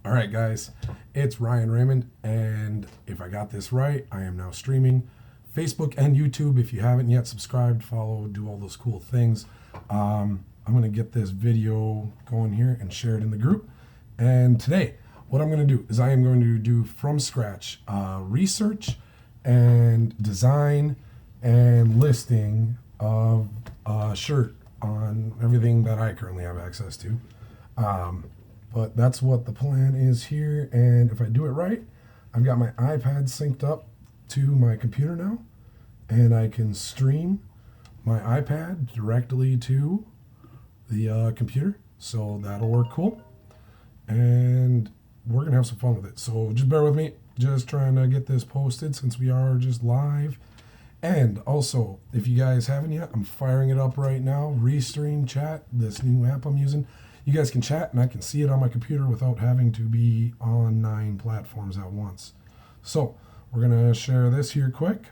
All right, guys, it's Ryan Raymond, and if I got this right, I am now streaming Facebook and YouTube. If you haven't yet subscribed, follow, do all those cool things. I'm going to get this video going here and share it in the group. And today, what I'm going to do is I am going to do from scratch research and design and listing of a shirt on everything that I currently have access to. But that's what the plan is here, and if I do it right, I've got my iPad synced up to my computer now, and I can stream my iPad directly to the computer, so that'll work cool, and we're gonna have some fun with it. So just bear with me, just trying to get this posted since we are just live. And also, if you guys haven't yet, I'm firing it up right now, Restream Chat, this new app I'm using. You guys can chat and I can see it on my computer without having to be on 9 platforms at once. So we're gonna share this here quick,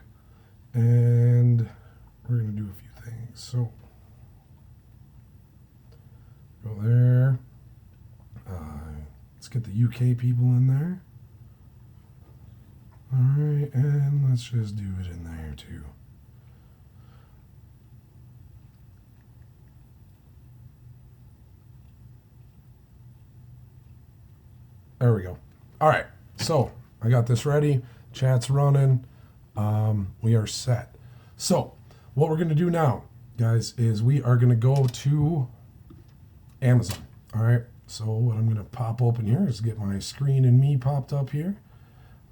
and we're gonna do a few things. So go there. Let's get the UK people in there. All right, and let's just do it in there too. There we go. All right, so I got this ready. Chat's running. We are set. So what we're going to do now, guys, is we are going to go to Amazon. All right, so what I'm going to pop open here is get my screen and me popped up here.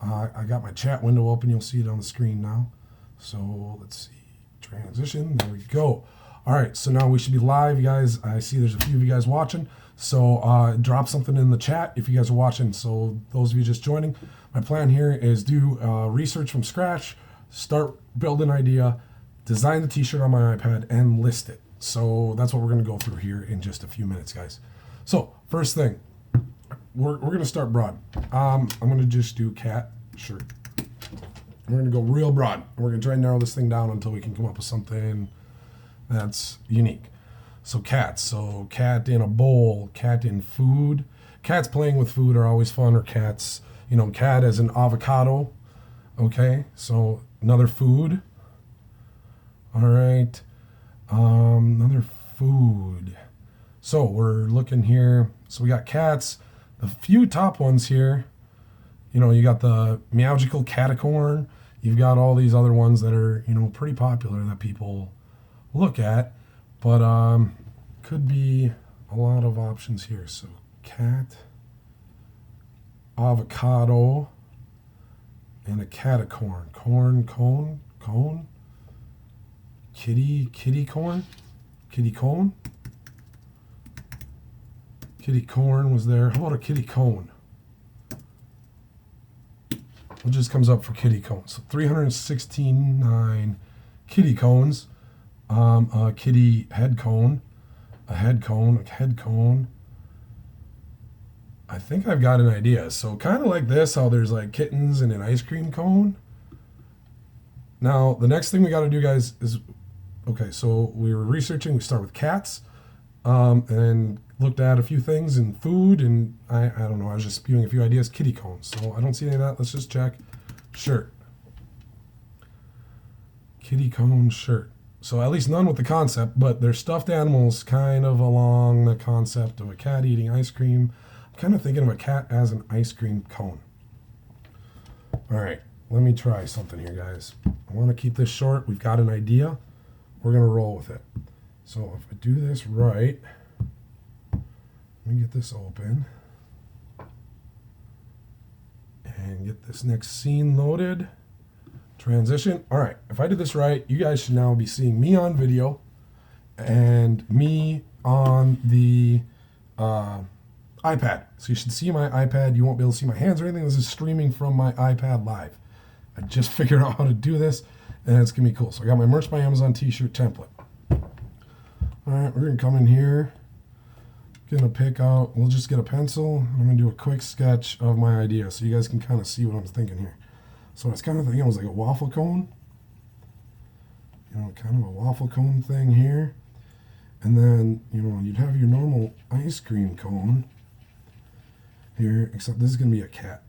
I got my chat window open. You'll see it on the screen now. So let's see. Transition. There we go. All right, so now we should be live, you guys. I see there's a few of you guys watching. So drop something in the chat if you guys are watching. So those of you just joining, my plan here is do research from scratch, start build an idea, design the t-shirt on my iPad, and list it. So that's what we're going to go through here in just a few minutes, guys. So first thing, we're going to start broad. I'm going to just do cat shirt. We're going to go real broad. We're going to try and narrow this thing down until we can come up with something that's unique. So cats. So cat in a bowl, cat in food. Cats playing with food are always fun, or cats, you know, cat as an avocado. Okay, so another food. All right, another food. So we're looking here. So we got cats. The few top ones here, you know, you got the Meowgical Catacorn. You've got all these other ones that are, you know, pretty popular that people look at, but could be a lot of options here. So cat, avocado, and a catacorn. Cone, kitty corn, kitty corn was there. How about a kitty cone? What just comes up for kitty cones? So 369 kitty cones. A kitty head cone, a head cone. I think I've got an idea. So kind of like this, how there's like kittens and an ice cream cone. Now, the next thing we got to do, guys, is, okay, so we were researching. We start with cats, and looked at a few things in food, and I don't know, I was just spewing a few ideas. Kitty cones. So I don't see any of that. Let's just check. Shirt. Kitty cone shirt. So at least none with the concept, but they're stuffed animals kind of along the concept of a cat eating ice cream. I'm kind of thinking of a cat as an ice cream cone. All right, let me try something here, guys. I want to keep this short. We've got an idea. We're going to roll with it. So if I do this right, let me get this open and get this next scene loaded. Transition. All right, if I did this right, you guys should now be seeing me on video and me on the iPad. So you should see my iPad. You won't be able to see my hands or anything. This is streaming from my iPad live. I just figured out how to do this, and it's going to be cool. So I got my Merch by Amazon t-shirt template. All right, we're going to come in here. Going to pick out, we'll just get a pencil. I'm going to do a quick sketch of my idea so you guys can kind of see what I'm thinking here. So I was kind of thinking it was like a waffle cone. You know, kind of a waffle cone thing here. And then, you know, you'd have your normal ice cream cone. here, except this is going to be a cat.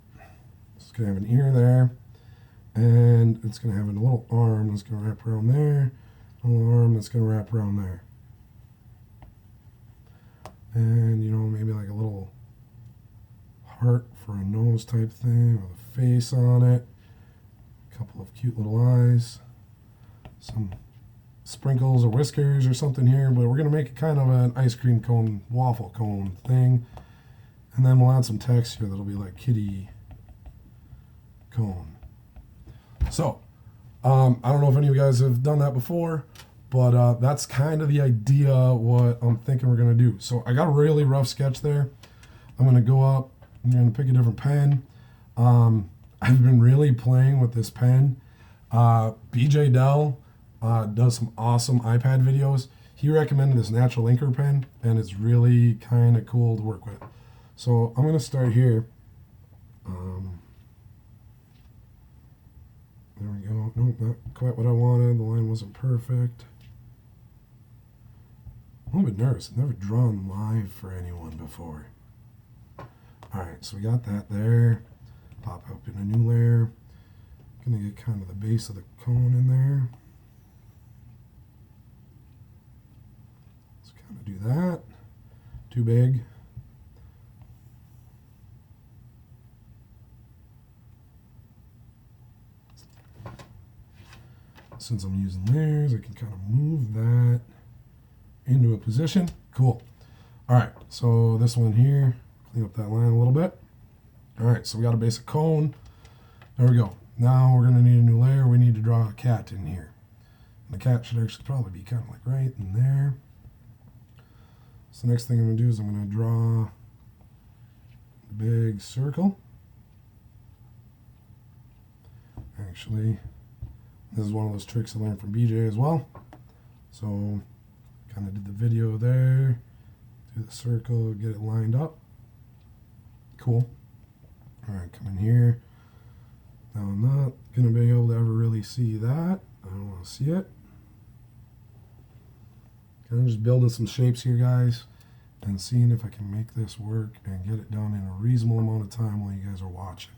It's going to have an ear there, and it's going to have a little arm that's going to wrap around there, a little arm that's going to wrap around there. And, you know, maybe like a little heart for a nose type thing with a face on it. A couple of cute little eyes. Some sprinkles or whiskers or something here, but we're going to make it kind of an ice cream cone, waffle cone thing. And then we'll add some text here that'll be like kitty cone. So, I don't know if any of you guys have done that before, but that's kind of the idea what I'm thinking we're going to do. So I got a really rough sketch there. I'm going to go up, I'm going to pick a different pen. I've been really playing with this pen. Beejay Delongs does some awesome iPad videos. He recommended this natural inker pen, and it's really kind of cool to work with. So I'm going to start here. There we go. Nope, not quite what I wanted. The line wasn't perfect. I'm a little bit nervous. I've never drawn live for anyone before. Alright, so we got that there. Pop up in a new layer. Gonna get kind of the base of the cone in there. Let's kind of do that. Too big. Since I'm using layers, I can kind of move that into a position. Cool. All right, so this one here, clean up that line a little bit. All right, so we got a basic cone. There we go. Now we're gonna need a new layer. We need to draw a cat in here. And the cat should actually probably be kind of like right in there. So the next thing I'm gonna do is I'm gonna draw the big circle. Actually, this is one of those tricks I learned from Beejay as well. So, kind of did the video there, do the circle, get it lined up. Cool. All right, come in here. Now I'm not gonna be able to ever really see that. I don't want to see it. Kind of just building some shapes here, guys, and seeing if I can make this work and get it done in a reasonable amount of time while you guys are watching.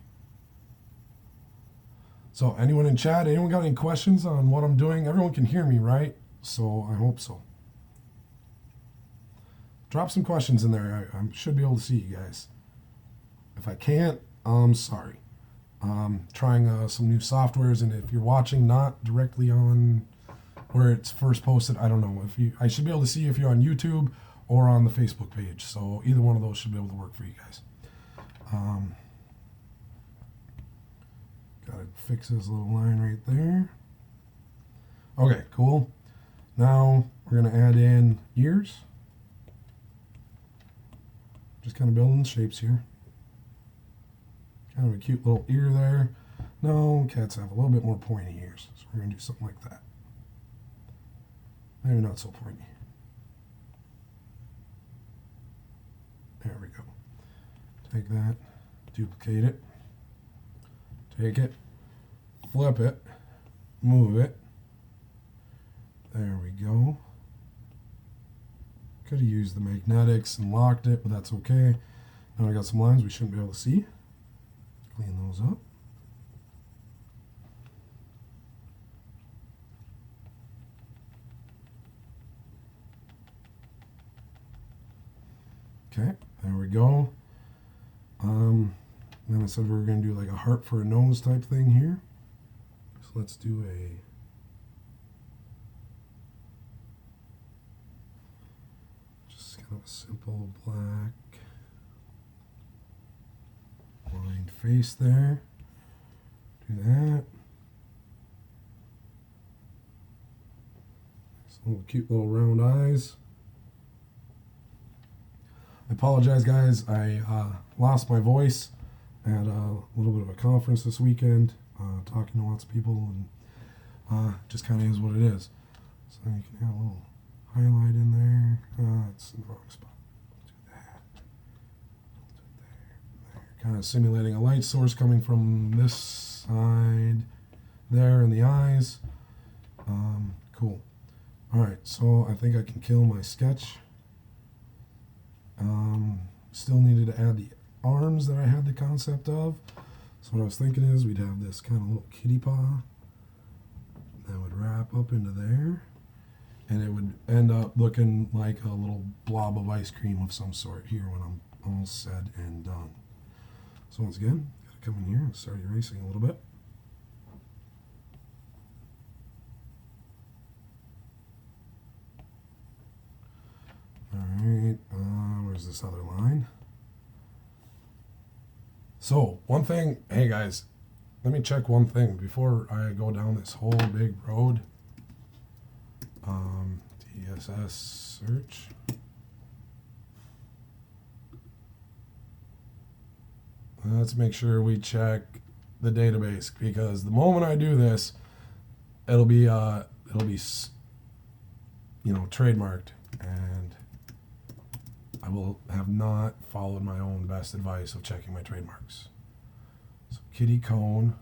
So anyone in chat, anyone got any questions on what I'm doing? Everyone can hear me, right? So I hope so. Drop some questions in there. I should be able to see you guys. If I can't, I'm sorry. Trying some new softwares, and if you're watching not directly on where it's first posted, I don't know. I should be able to see if you're on YouTube or on the Facebook page. So either one of those should be able to work for you guys. Gotta fix this little line right there. Okay, cool. Now we're gonna add in ears. Just kind of building the shapes here. Kind of a cute little ear there. No, cats have a little bit more pointy ears, so we're gonna do something like that. Maybe not so pointy. There we go. Take that, duplicate it. Take it, flip it, move it. There we go. Could have used the magnetics and locked it, but that's okay. Now I got some lines we shouldn't be able to see. Clean those up. Okay, there we go. Then I said we were going to do like a heart for a nose type thing here. So let's do a just kind of a simple black lined face there. Do that. Some little cute little round eyes. I apologize, guys. I lost my voice at a little bit of a conference this weekend, talking to lots of people, and just kind of is what it is. So you can add a little highlight in there. It's in the wrong spot. Do that. Do it there. Kind of simulating a light source coming from this side there in the eyes. Cool. All right, so I think I can kill my sketch. Still needed to add the arms that I had the concept of. So what I was thinking is we'd have this kind of little kitty paw that would wrap up into there, and it would end up looking like a little blob of ice cream of some sort here when I'm all said and done. So once again, gotta come in here and start erasing a little bit. Alright, where's this other line? So, one thing, hey guys, let me check one thing before I go down this whole big road. TSS search. Let's make sure we check the database, because the moment I do this, it'll be trademarked, and I will have not followed my own best advice of checking my trademarks. So kitty cone,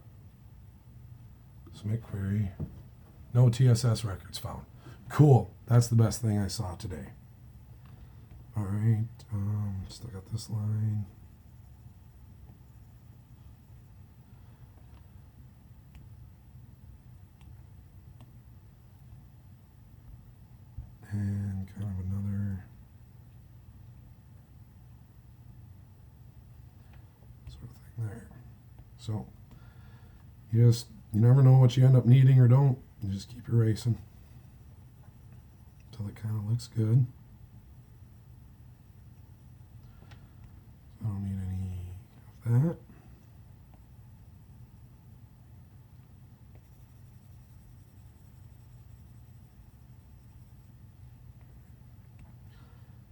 submit query, no TSS records found. Cool, that's the best thing I saw today. All right, still got this line. And kind of another sort of thing there. So you never know what you end up needing or don't. You just keep erasing until it kind of looks good. I don't need any of that.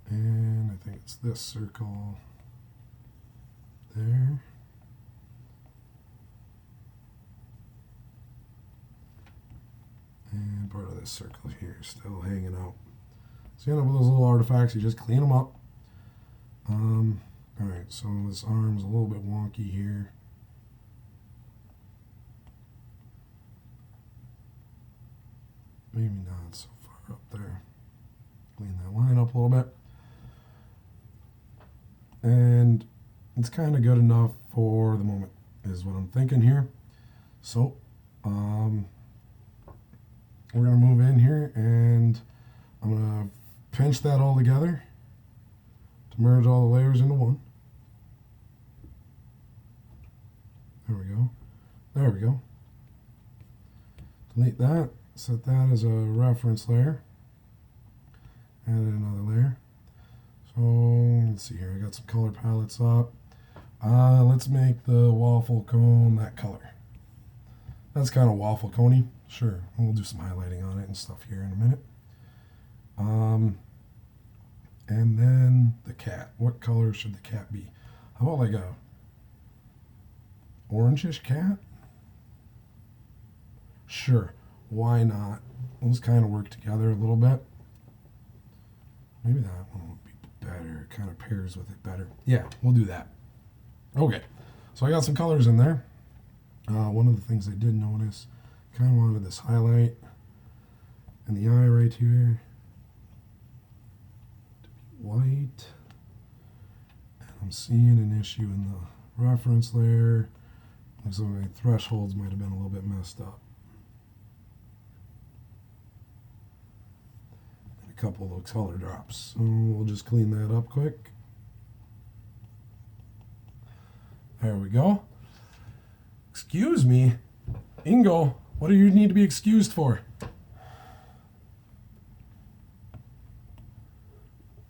And I think it's this circle there. And part of this circle here still hanging out. So you end up with those little artifacts, you just clean them up. Alright, so this arm's a little bit wonky here. Maybe not so far up there. Clean that line up a little bit. And it's kind of good enough for the moment, is what I'm thinking here. So, we're going to move in here, and I'm going to pinch that all together to merge all the layers into one. There we go. There we go. Delete that. Set that as a reference layer. Add another layer. So let's see here. I got some color palettes up. Let's make the waffle cone that color. That's kind of waffle coney. Sure. And we'll do some highlighting on it and stuff here in a minute. And then the cat. What color should the cat be? How about like a orangish cat? Sure. Why not? Those kind of work together a little bit. Maybe that one would be better. It kind of pairs with it better. Yeah, we'll do that. Okay, so I got some colors in there. One of the things I did notice, kind of wanted this highlight and the eye right here to be white. And I'm seeing an issue in the reference layer. Looks like my thresholds might have been a little bit messed up. Couple of those color drops. So we'll just clean that up quick. There we go. Excuse me, Ingo, what do you need to be excused for?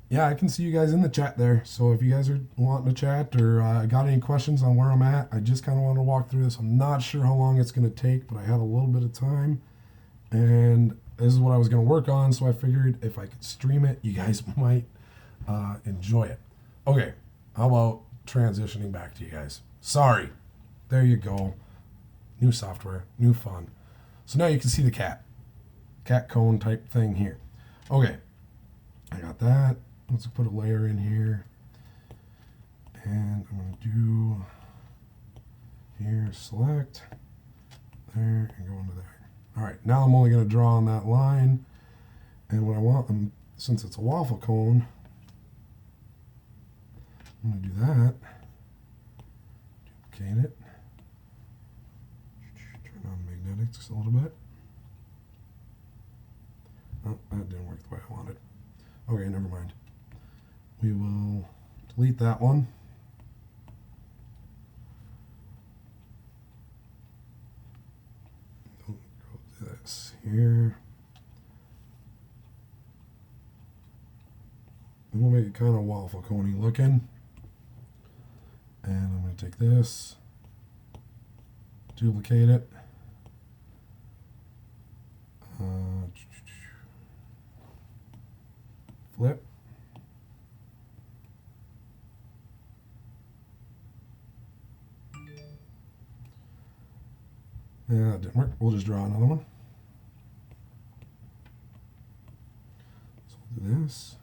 Yeah, I can see you guys in the chat there. So if you guys are wanting to chat or got any questions on where I'm at, I just kind of want to walk through this. I'm not sure how long it's going to take, but I had a little bit of time, and this is what I was going to work on, so I figured if I could stream it, you guys might enjoy it. Okay, how about transitioning back to you guys? Sorry. There you go. New software, new fun. So now you can see the cat cone type thing here. Okay, I got that. Let's put a layer in here. And I'm going to do here, select, there, and go into there. All right, now I'm only going to draw on that line, and what I want, since it's a waffle cone, I'm going to do that, duplicate it. Turn on magnetics a little bit. Oh, that didn't work the way I wanted. Okay, never mind. We will delete that one. Go to this here. And we'll make it kind of waffle coney looking. And I'm going to take this, duplicate it. Flip. Yeah, that didn't work. We'll just draw another one. So we'll do this.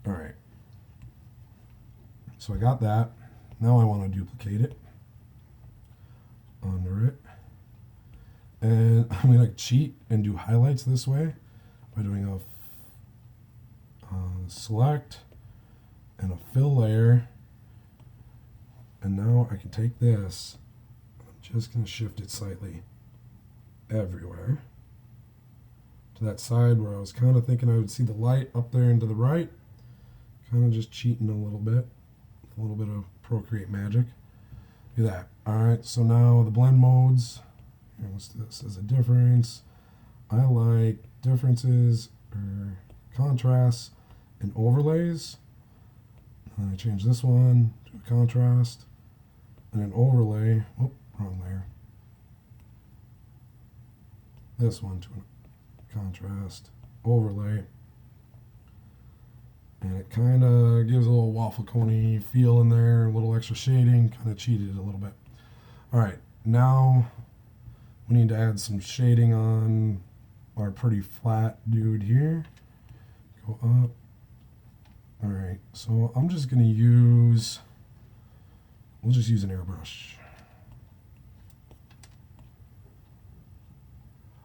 All right. So I got that. Now I want to duplicate it under it. And I'm going to cheat and do highlights this way by doing a select and a fill layer. And now I can take this. I'm just going to shift it slightly everywhere to that side where I was kind of thinking I would see the light up there and to the right. Kind of just cheating a little bit. A little bit of Procreate magic. Do that. Alright, so now the blend modes. Here, let's do this as a difference. I like differences or contrasts and overlays. And then I change this one to a contrast and an overlay. Oh, wrong layer. This one to a contrast, overlay. And it kind of gives a little waffle coney feel in there, a little extra shading, kind of cheated a little bit. All right, now we need to add some shading on our pretty flat dude here. Go up. All right, so I'm just gonna use, we'll just use an airbrush.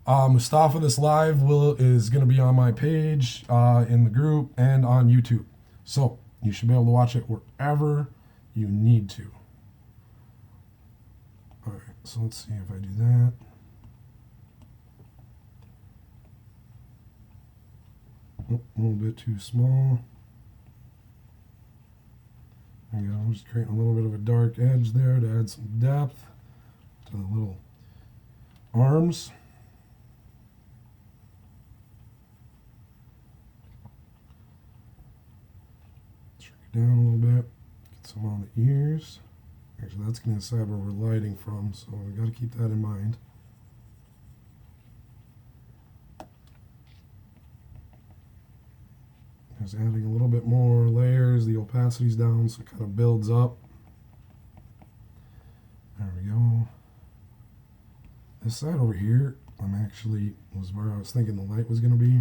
Mustafa, this live is going to be on my page, in the group, and on YouTube. So you should be able to watch it wherever you need to. All right, so let's see if I do that. Oh, a little bit too small. There you go. I'm just creating a little bit of a dark edge there to add some depth to the little arms. Down a little bit, get some on the ears. Actually, that's going to decide where we're lighting from, so we've got to keep that in mind. Just adding a little bit more layers, the opacity's down, so it kind of builds up. There we go. This side over here, was where I was thinking the light was going to be.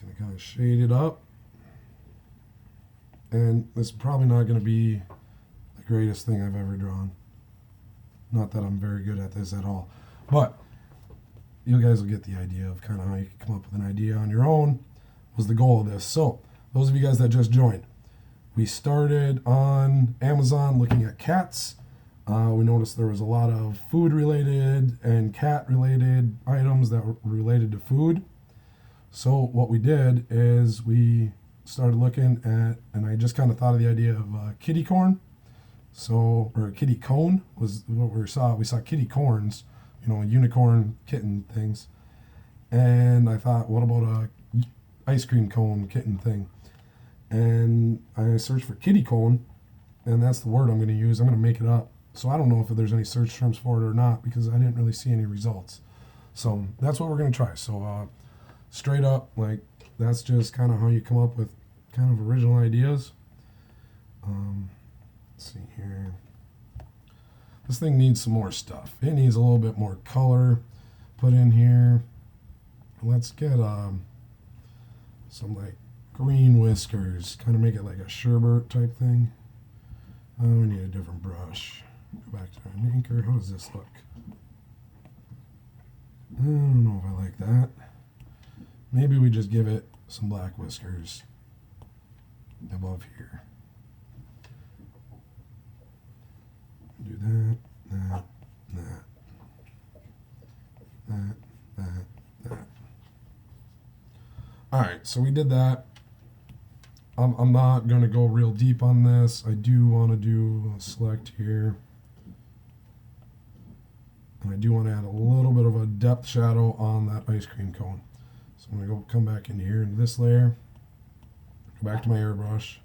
Going to kind of shade it up, and this is probably not going to be the greatest thing I've ever drawn. Not that I'm very good at this at all, but you guys will get the idea of kind of how you can come up with an idea on your own was the goal of this. So those of you guys that just joined, we started on Amazon looking at cats. We noticed there was a lot of food related and cat related items that were related to food. So what we did is we started looking at, and I just kind of thought of the idea of kitty corn. So, or kitty cone was what we saw. We saw kitty corns, you know, unicorn kitten things. And I thought, what about a ice cream cone kitten thing? And I searched for kitty cone, and that's the word I'm going to use. I'm going to make it up. So I don't know if there's any search terms for it or not, because I didn't really see any results. So that's what we're going to try. So, straight up, like, that's just kind of how you come up with kind of original ideas. Let's see here. This thing needs some more stuff. It needs a little bit more color put in here. Let's get some like green whiskers, kind of make it like a sherbet type thing. We need a different brush. Go back to our inker. How does this look? I don't know if I like that. Maybe we just give it some black whiskers above here. Do that, that, that. All right, so we did that. I'm not going to go real deep on this. I do want to do a select here. And I do want to add a little bit of a depth shadow on that ice cream cone. So I'm going to come back in here into this layer. Go back to my airbrush.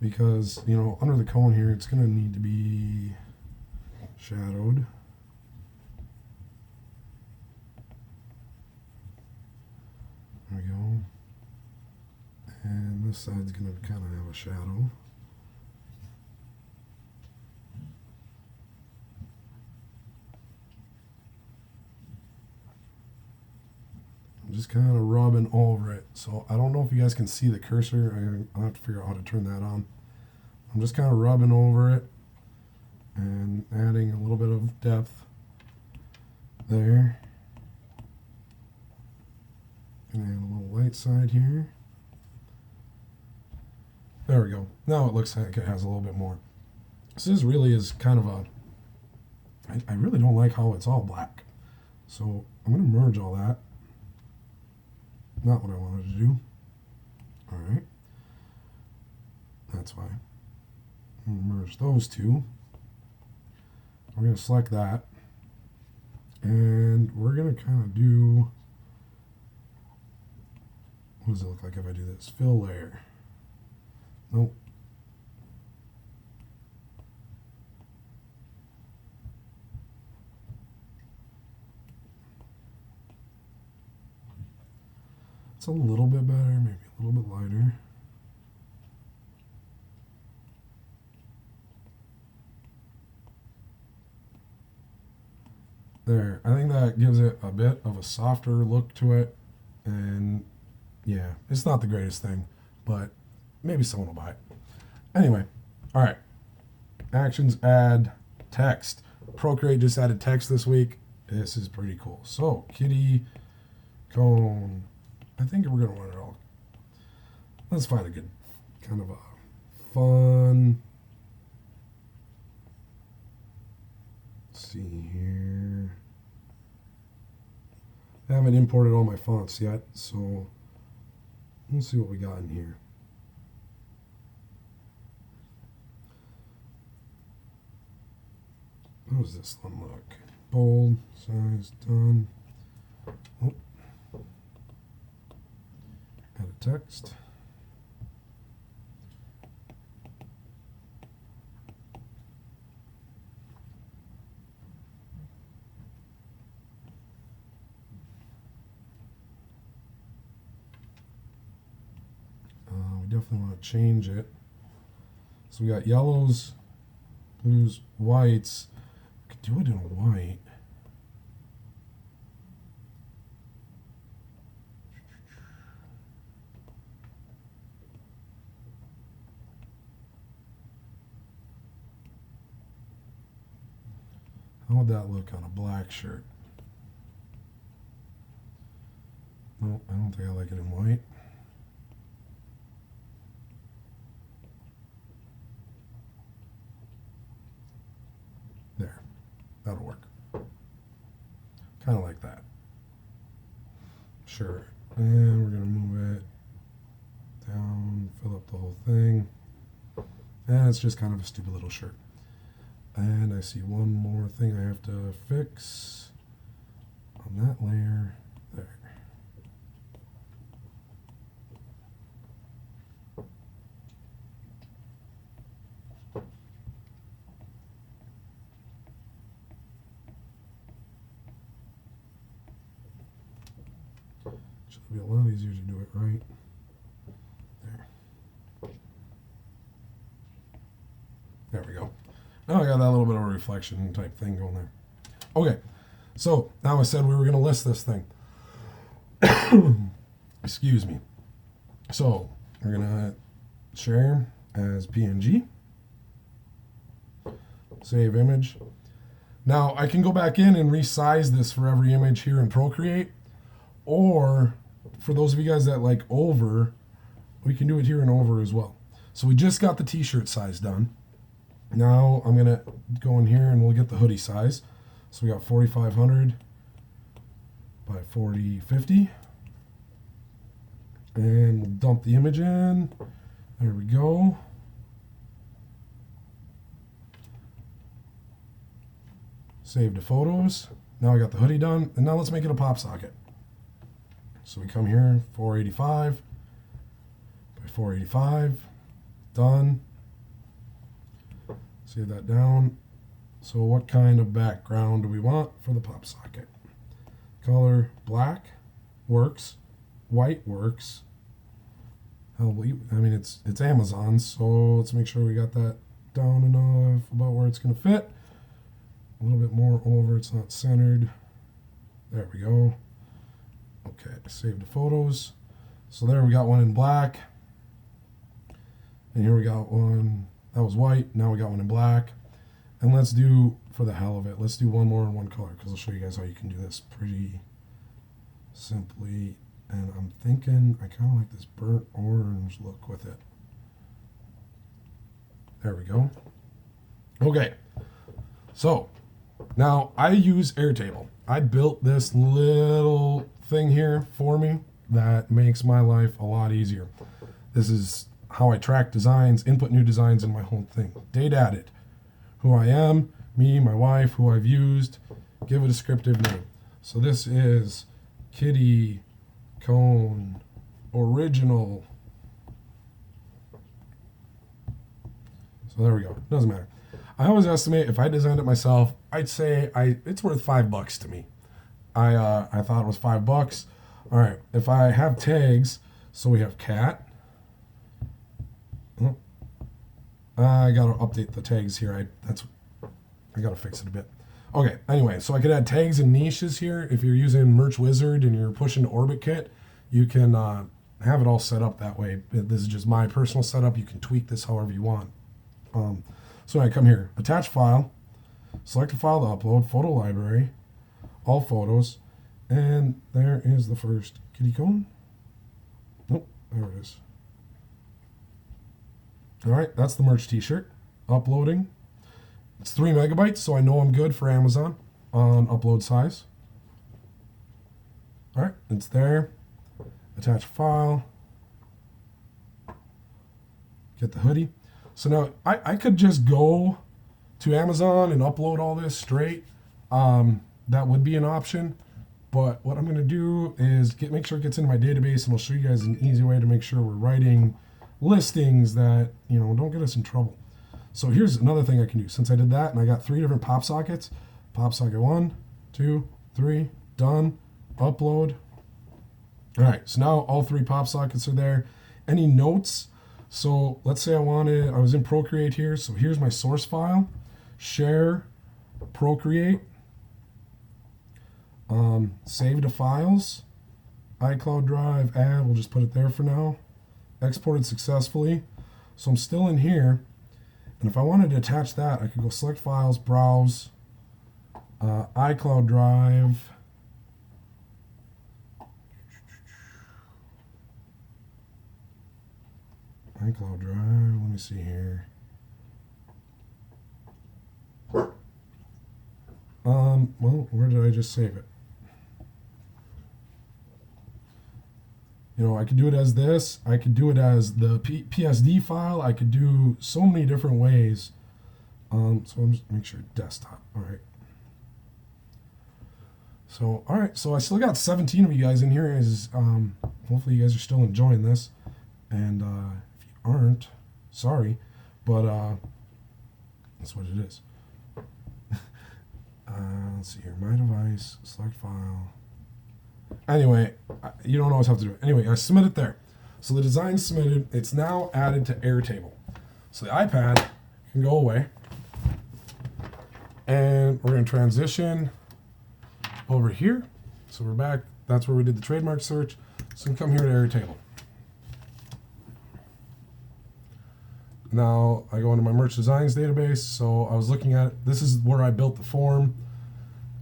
Because, you know, under the cone here, it's going to need to be shadowed. There we go. And this side's going to kind of have a shadow. I'm just kind of rubbing over it. So I don't know if you guys can see the cursor. I'll have to figure out how to turn that on. I'm just kind of rubbing over it and adding a little bit of depth there. And add a little light side here. There we go. Now it looks like it has a little bit more. So this really is kind of a... I really don't like how it's all black. So I'm going to merge all that. Not what I wanted to do. Alright. That's why. I'm going to merge those two. We're going to select that. And we're going to kind of do... What does it look like if I do this? Fill layer. Nope. It's a little bit better, maybe a little bit lighter. There, I think that gives it a bit of a softer look to it. And yeah, it's not the greatest thing, but maybe someone will buy it. Anyway, all right. Actions, add text. Procreate just added text this week. This is pretty cool. So, kitty cone. I think we're going to run it all. Let's find a good kind of a fun. Let's see here. I haven't imported all my fonts yet, so let's see what we got in here. How does this one look? Bold, size, done. Oh. Add a text. We definitely want to change it. So we got yellows, blues, whites. We could do it in a white. How would that look on a black shirt? No, I don't think I like it in white. There, that'll work. Kind of like that. Sure. And we're going to move it down, fill up the whole thing. And it's just kind of a stupid little shirt. And I see one more thing I have to fix on that layer there. Should be a lot easier to do it right. There. There we go. Now I got that little bit of a reflection type thing going there. Okay, so now I said we were going to list this thing. Excuse me. So we're going to share as PNG. Save image. Now I can go back in and resize this for every image here in Procreate, or for those of you guys that like over, we can do it here in over as well. So we just got the t-shirt size done. Now I'm gonna go in here and we'll get the hoodie size. So we got 4500 by 4050, and we'll dump the image in. There we go. Save the photos. Now I got the hoodie done, and now let's make it a pop socket. So we come here, 485 by 485, done. Save that down. So what kind of background do we want for the pop socket? Color black works, white works. I mean, it's Amazon, so let's make sure we got that down enough about where it's going to fit. A little bit more over, it's not centered. There we go. Okay, save the photos. So there we got one in black. And here we got one, that was white, now we got one in black. And let's do, for the hell of it, let's do one more in one color, because I'll show you guys how you can do this pretty simply. And I'm thinking, I kind of like this burnt orange look with it. There we go. Okay, so now I use Airtable. I built this little thing here for me that makes my life a lot easier. This is how I track designs, input new designs in my whole thing. Date added, who I am, me, my wife, who I've used, give a descriptive name. So this is Kitty Cone Original. So there we go. Doesn't matter. I always estimate if I designed it myself, I'd say it's worth $5 to me. I thought it was $5. All right. If I have tags, so we have cat. Oh, I gotta update the tags here. I gotta fix it a bit. Okay. Anyway, so I could add tags and niches here. If you're using Merch Wizard and you're pushing Orbitkit, you can have it all set up that way. This is just my personal setup. You can tweak this however you want. So I come here, attach file, select a file to upload, photo library, all photos, and there is the first kitty cone. Nope, there it is. All right, that's the merch t-shirt. Uploading. It's 3 megabytes, so I know I'm good for Amazon on upload size. All right, it's there. Attach file. Get the hoodie. So now I could just go to Amazon and upload all this straight. That would be an option. But what I'm going to do is make sure it gets into my database, and I'll show you guys an easy way to make sure we're writing listings that, you know, don't get us in trouble. So here's another thing I can do. Since I did that and I got 3 different pop sockets, pop socket 1, 2, 3, done, upload. All right, so now all 3 pop sockets are there. Any notes? So let's say I was in Procreate here. So here's my source file, share, Procreate, save to files, iCloud Drive, add, we'll just put it there for now, exported successfully. So I'm still in here. And if I wanted to attach that, I could go select files, browse, iCloud Drive, iCloud Drive, let me see here. Well, where did I just save it? You know, I could do it as this. I could do it as the PSD file. I could do so many different ways. So I'm just make sure desktop. All right. So, all right. So I still got 17 of you guys in here. Hopefully you guys are still enjoying this. And if you aren't, sorry, but that's what it is. Let's see here. My device, select file. Anyway, you don't always have to do it. Anyway, I submit it there. So the design's submitted. It's now added to Airtable. So the iPad can go away. And we're going to transition over here. So we're back. That's where we did the trademark search. So we come here to Airtable. now I go into my merch designs database. So I was looking at, this is where I built the form,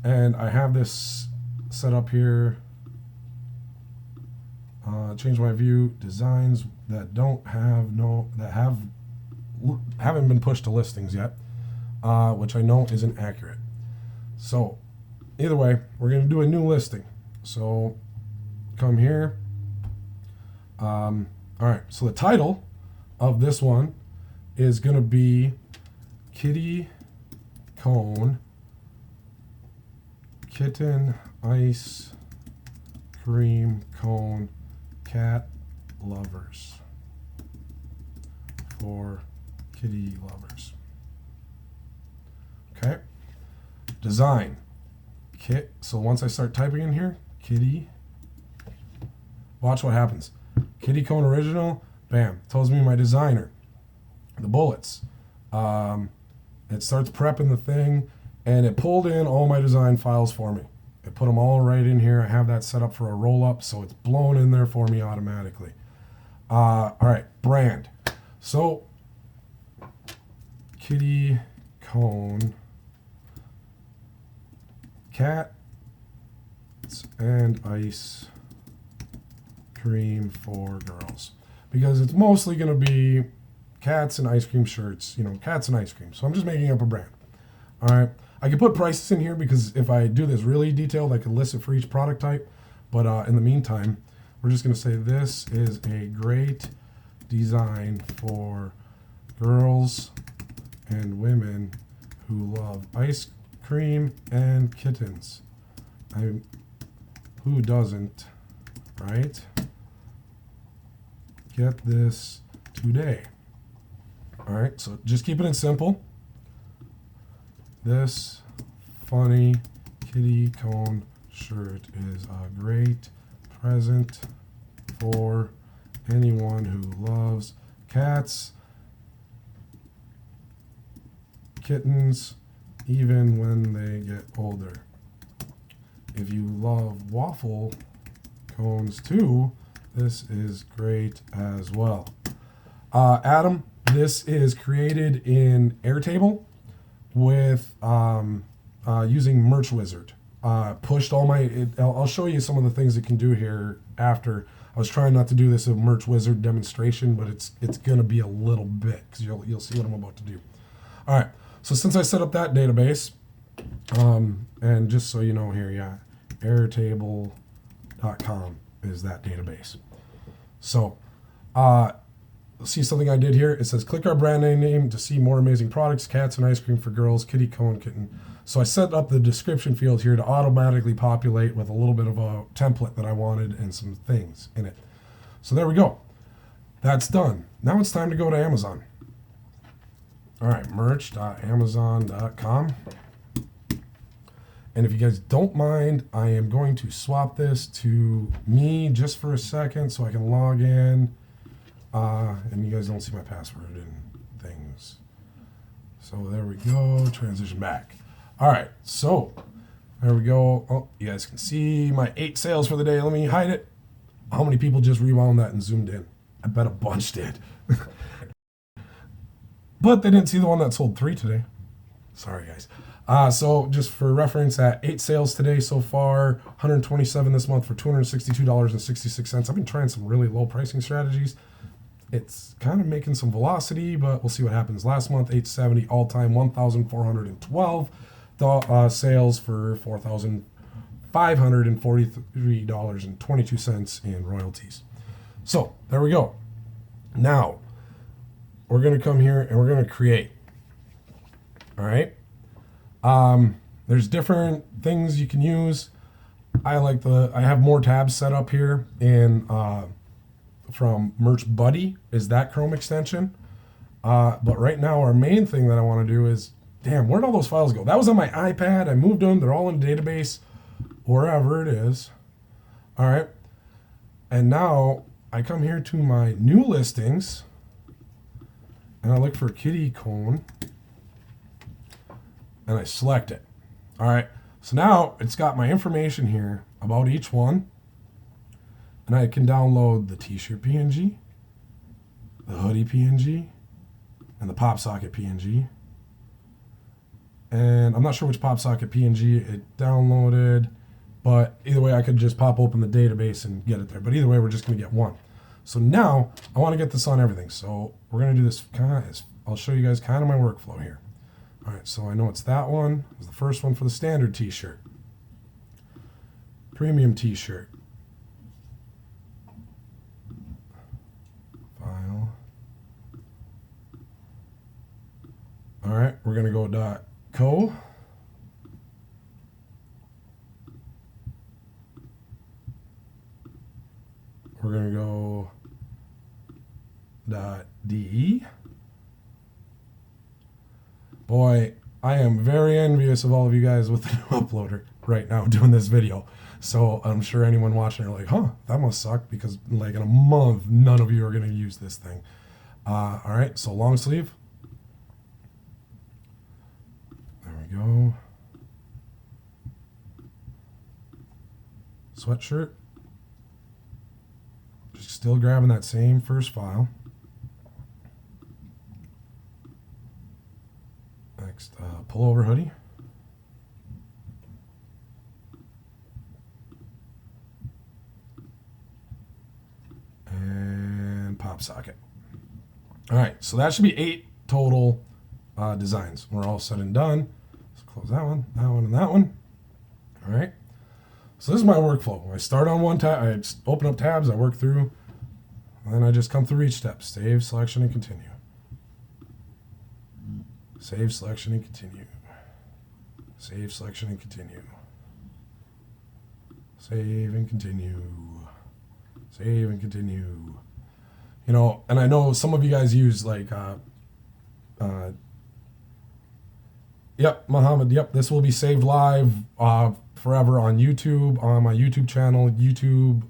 and I have this set up here. Change my view, designs that don't have haven't been pushed to listings yet, which I know isn't accurate. So either way, we're going to do a new listing. So come here. All right, so the title of this one is going to be Kitty Cone Kitten Ice Cream Cone Cat Lovers, for kitty lovers. Okay. Design. Kit. So once I start typing in here, kitty. Watch what happens. Kitty Cone Original. Bam. Tells me my designer. The bullets. It starts prepping the thing, and it pulled in all my design files for me. It put them all right in here. I have that set up for a roll up, so it's blown in there for me automatically. All right. Brand. So Kitty Cone Cat and Ice Cream for girls, because it's mostly going to be cats and ice cream shirts, you know, cats and ice cream. So I'm just making up a brand. All right. I can put prices in here because if I do this really detailed, I can list it for each product type. But in the meantime, we're just going to say this is a great design for girls and women who love ice cream and kittens. Who doesn't, right? Get this today. All right, so just keeping it simple. This funny kitty cone shirt is a great present for anyone who loves cats, kittens, even when they get older. If you love waffle cones too, this is great as well. Adam, this is created in Airtable with using Merch Wizard. Pushed all my, I'll show you some of the things it can do here after. I was trying not to do this in Merch Wizard demonstration, but it's gonna be a little bit, because you'll see what I'm about to do. All right, so since I set up that database, and just so you know here, yeah, airtable.com is that database. So, see something I did here. It says click our brand name to see more amazing products, cats and ice cream for girls, kitty cone kitten. So I set up the description field here to automatically populate with a little bit of a template that I wanted and some things in it. So there we go. That's done. Now it's time to go to Amazon. All right, merch.amazon.com. And if you guys don't mind, I am going to swap this to me just for a second so I can log in. And you guys don't see my password and things. So there we go. Transition back. All right. So there we go. Oh, you guys can see my 8 sales for the day. Let me hide it. How many people just rewound that and zoomed in? I bet a bunch did. But they didn't see the one that sold 3 today. Sorry, guys. So just for reference, at 8 sales today so far, 127 this month for $262.66. I've been trying some really low pricing strategies. It's kind of making some velocity, but we'll see what happens. Last month, 870 all-time, 1,412 sales for $4,543.22 in royalties. So there we go. Now we're going to come here and we're going to create. All right. There's different things you can use. I have more tabs set up here in from Merch Buddy is that Chrome extension. But right now our main thing that I want to do is, damn, where'd all those files go? That was on my iPad. I moved them. They're all in a database, wherever it is. All right. And now I come here to my new listings and I look for kitty cone and I select it. All right. So now it's got my information here about each one. And I can download the t-shirt PNG, the hoodie PNG, and the pop socket PNG. And I'm not sure which pop socket PNG it downloaded, but either way I could just pop open the database and get it there. But either way, we're just going to get one. So now I want to get this on everything. So we're going to do this kind of, I'll show you guys kind of my workflow here. All right, so I know it's that one. It's the first one for the standard t-shirt. Premium t-shirt. File. All right, we're going to go .co. We're going to go .de. Boy, I am very envious of all of you guys with the new uploader right now doing this video. So I'm sure anyone watching are like, huh, that must suck, because like in a month, none of you are going to use this thing. All right, so long sleeve. There we go. Sweatshirt. Just still grabbing that same first file. Next, pullover hoodie. And pop socket. All right, so that should be 8 total designs. We're all set and done. Let's close that one, and that one. All right. So this is my workflow. I start on one tab, I open up tabs, I work through, and then I just come through each step. Save, selection, and continue. Save, selection, and continue. Save, selection, and continue. Save and continue. Save and continue. You know, and I know some of you guys use like, yep, Muhammad, yep, this will be saved live forever on YouTube, on my YouTube channel, YouTube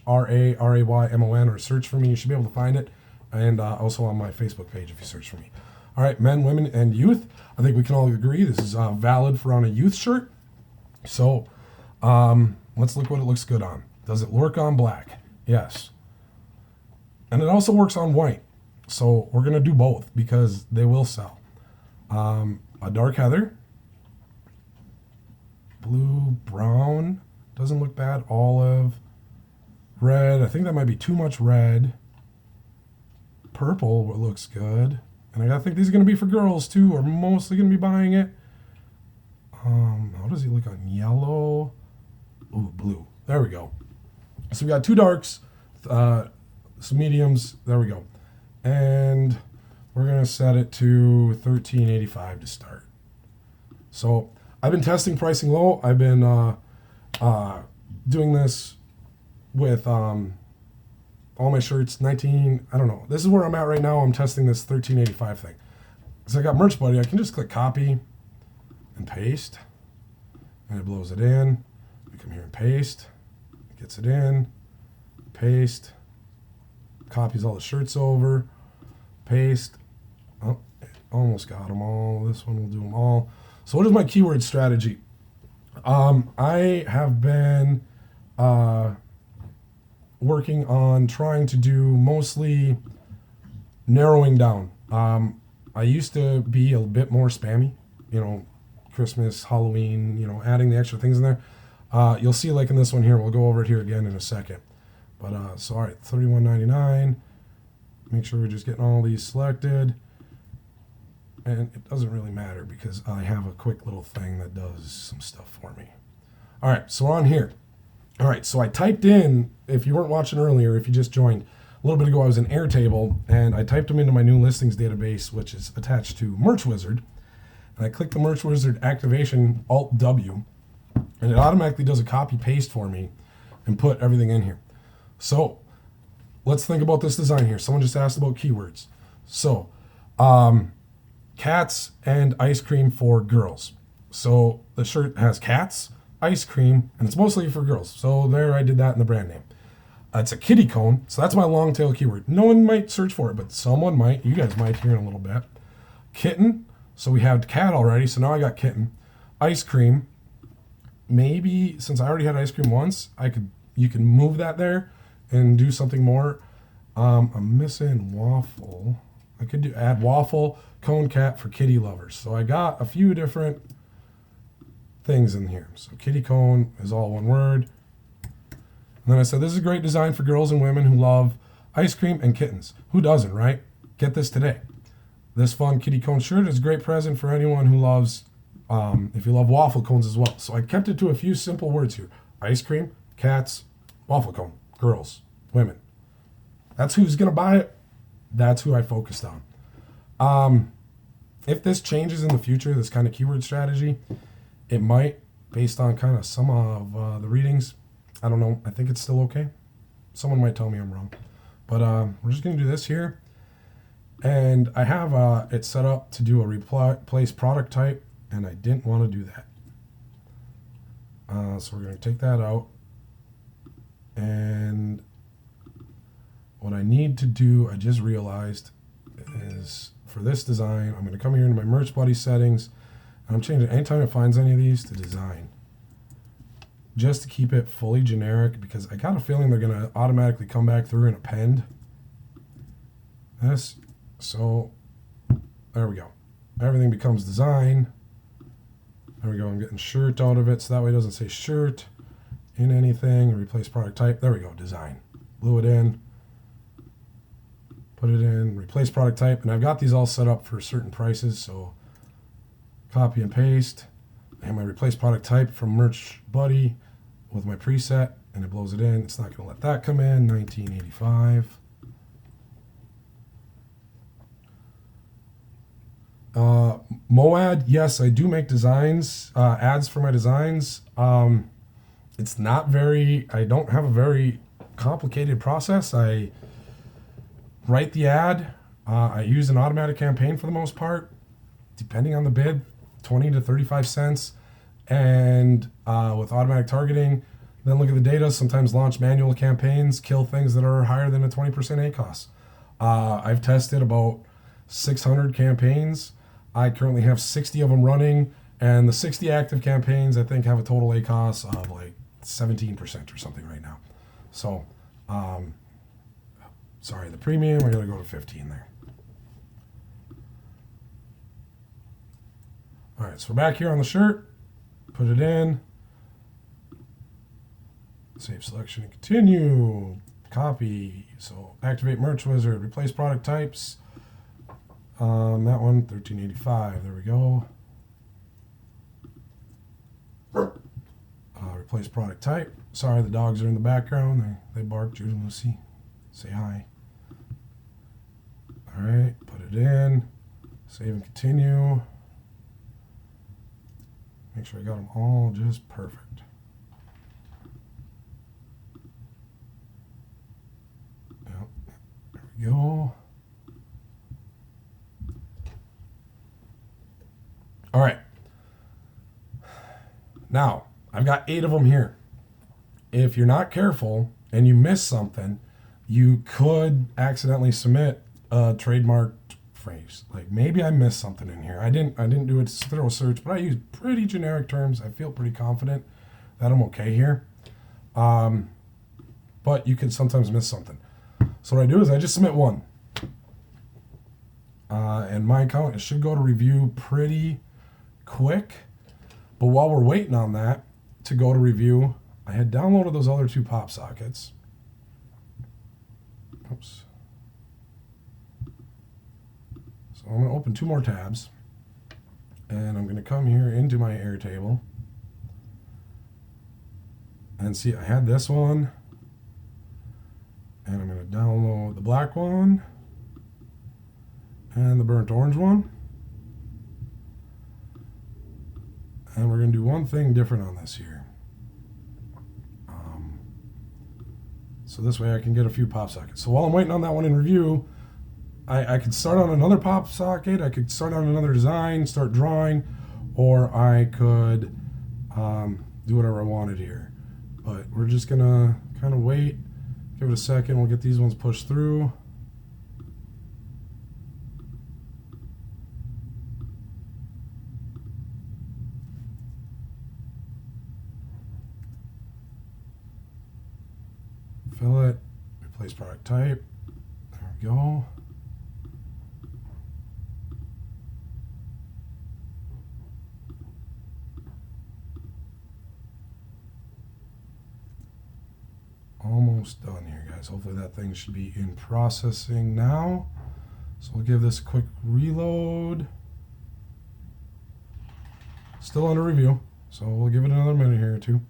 /RAYMON, or search for me. You should be able to find it. And also on my Facebook page if you search for me. All right, men, women, and youth. I think we can all agree this is valid for on a youth shirt. So let's look what it looks good on. Does it work on black? Yes. And it also works on white. So we're going to do both because they will sell. A dark heather. Blue, brown. Doesn't look bad. Olive. Red. I think that might be too much red. Purple looks good. And I think these are going to be for girls too, or mostly going to be buying it. How does he look on yellow? Ooh, blue. There we go. So we got 2 darks, some mediums. There we go. And we're going to set it to $13.85 to start. So I've been testing pricing low. I've been doing this with all my shirts, I don't know. This is where I'm at right now. I'm testing this $13.85 thing. So I got Merch Buddy. I can just click copy and paste. And it blows it in. We come here and paste. It gets it in. Paste. Copies all the shirts over. Paste. Oh, almost got them all. This one will do them all. So what is my keyword strategy? I have been working on trying to do mostly narrowing down. I used to be a bit more spammy, you know, Christmas, Halloween, you know, adding the extra things in there. You'll see like in this one here, we'll go over it here again in a second. But so all right, $31.99. Make sure we're just getting all these selected. And it doesn't really matter because I have a quick little thing that does some stuff for me. All right, so we're on here. All right, so I typed in, if you weren't watching earlier, if you just joined, a little bit ago I was in Airtable, and I typed them into my new listings database, which is attached to Merch Wizard. And I click the Merch Wizard activation, Alt-W, and it automatically does a copy-paste for me and put everything in here. So let's think about this design here. Someone just asked about keywords. So cats and ice cream for girls. So the shirt has cats, ice cream, and it's mostly for girls. So there, I did that in the brand name. It's a kitty cone, so that's my long tail keyword. No one might search for it, but someone might. You guys might here in a little bit. Kitten, so we have cat already, so now I got kitten. Ice cream, maybe since I already had ice cream once, you can move that there and do something more. I'm missing waffle. I could add waffle cone cat for kitty lovers. So I got a few different things in here. So kitty cone is all one word. And then I said, this is a great design for girls and women who love ice cream and kittens. Who doesn't, right? Get this today. This fun kitty cone shirt is a great present for anyone who loves, if you love waffle cones as well. So I kept it to a few simple words here. Ice cream, cats, waffle cone, girls, women. That's who's going to buy it. That's who I focused on. If this changes in the future, this kind of keyword strategy, it might, based on kind of some of the readings. I don't know. I think it's still okay. Someone might tell me I'm wrong. But we're just going to do this here. And I have it set up to do a replace product type, and I didn't want to do that. So we're going to take that out. And what I need to do, I just realized, is for this design, I'm going to come here into my Merch Buddy settings. And I'm changing anytime it finds any of these to design. Just to keep it fully generic, because I got a feeling they're going to automatically come back through and append this. So there we go. Everything becomes design. There we go. I'm getting shirt out of it, so that way it doesn't say shirt in anything. Replace product type. There we go. Design. Glue it in. Put it in. Replace product type. And I've got these all set up for certain prices. So copy and paste. And my replace product type from Merch Buddy with my preset, and it blows it in. It's not going to let that come in. 1985. Moad, yes, I do make designs, ads for my designs. It's not very, I don't have a very complicated process. I write the ad. I use an automatic campaign for the most part, depending on the bid, 20 to 35 cents. And with automatic targeting, then look at the data, sometimes launch manual campaigns, kill things that are higher than a 20% ACoS. I've tested about 600 campaigns. I currently have 60 of them running, and the 60 active campaigns I think have a total ACoS of like 17% or something right now. So, sorry, the premium, we're gonna go to 15 there. All right, so we're back here on the shirt, put it in, save selection and continue, copy. So activate Merch Wizard, replace product types. That one, 1385. There we go. Replace product type. Sorry, the dogs are in the background. They bark. Jude and Lucy, say hi. All right, put it in. Save and continue. Make sure I got them all just perfect. Yep. There we go. All right. Now, I've got 8 of them here. If you're not careful and you miss something, you could accidentally submit a trademarked phrase. Like maybe I missed something in here. I didn't do a thorough search, but I used pretty generic terms. I feel pretty confident that I'm okay here. But you could sometimes miss something. So what I do is I just submit one. And my account, it should go to review pretty quick. But while we're waiting on that to go to review, I had downloaded those other 2 pop sockets. Oops. So I'm going to open 2 more tabs, and I'm going to come here into my Airtable and see I had this one, and I'm going to download the black one and the burnt orange one. And we're going to do one thing different on this here. So this way I can get a few pop sockets. So while I'm waiting on that one in review, I could start on another pop socket, I could start on another design, start drawing, or I could do whatever I wanted here. But we're just going to kind of wait, give it a second, we'll get these ones pushed through. Fill it, replace product type, there we go. almost done here, guys. Hopefully that thing should be in processing now. So we'll give this a quick reload. Still under review, so we'll give it another minute here or two.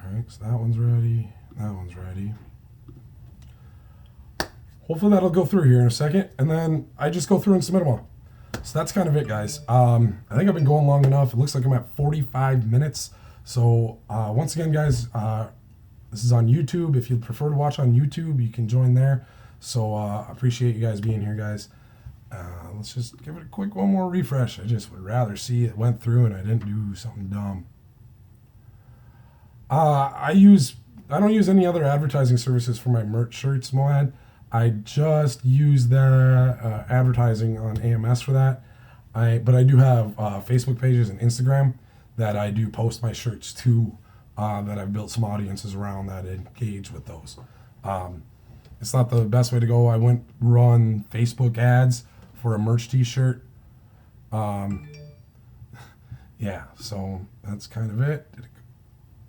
Alright, so that one's ready. That one's ready. Hopefully that'll go through here in a second, and then I just go through and submit them all. So that's kind of it, guys. I think I've been going long enough. It looks like I'm at 45 minutes. So once again, guys, this is on YouTube. If you prefer to watch on YouTube, you can join there. So I appreciate you guys being here, guys. Let's just give it a quick one more refresh. I just would rather see it went through and I didn't do something dumb. I don't use any other advertising services for my merch shirts, Moad. I just use the advertising on AMS for that. But I do have Facebook pages and Instagram that I do post my shirts to, that I've built some audiences around that engage with those. It's not the best way to go. I wouldn't run Facebook ads for a merch t-shirt. Yeah, so that's kind of it.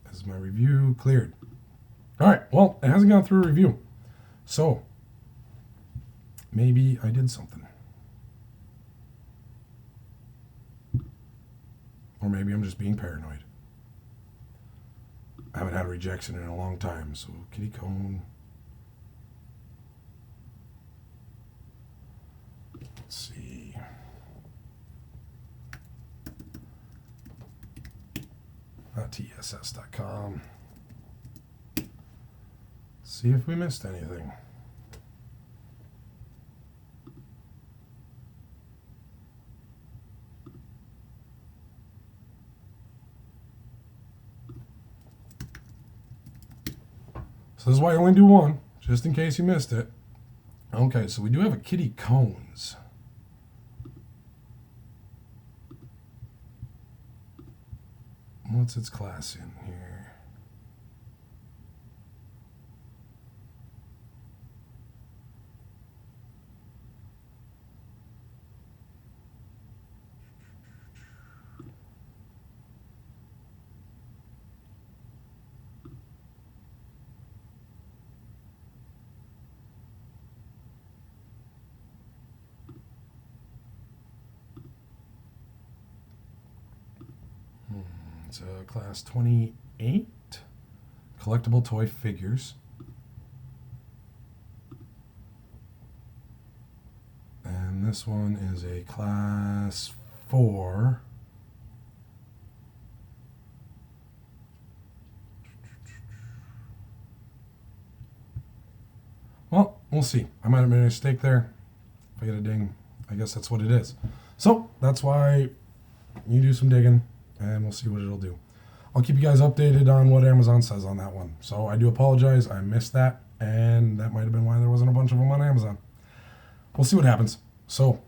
This is my review cleared. All right, well, it hasn't gone through a review. So maybe I did something. Or maybe I'm just being paranoid. I haven't had a rejection in a long time, so kitty cone. Let's see. TSS.com. See if we missed anything. So this is why I only do one, just in case you missed it. Okay, so we do have a kitty cones. What's its class in here? It's a class 28, collectible toy figures. And this one is a class 4. Well, we'll see. I might have made a mistake there. If I get a ding, I guess that's what it is. So that's why you do some digging, and we'll see what it'll do. I'll keep you guys updated on what Amazon says on that one. So I do apologize. I missed that, and that might have been why there wasn't a bunch of them on Amazon. We'll see what happens. So,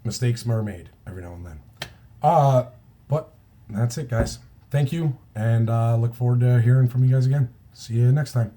mistakes are made every now and then. But that's it, guys. Thank you, and look forward to hearing from you guys again. See you next time.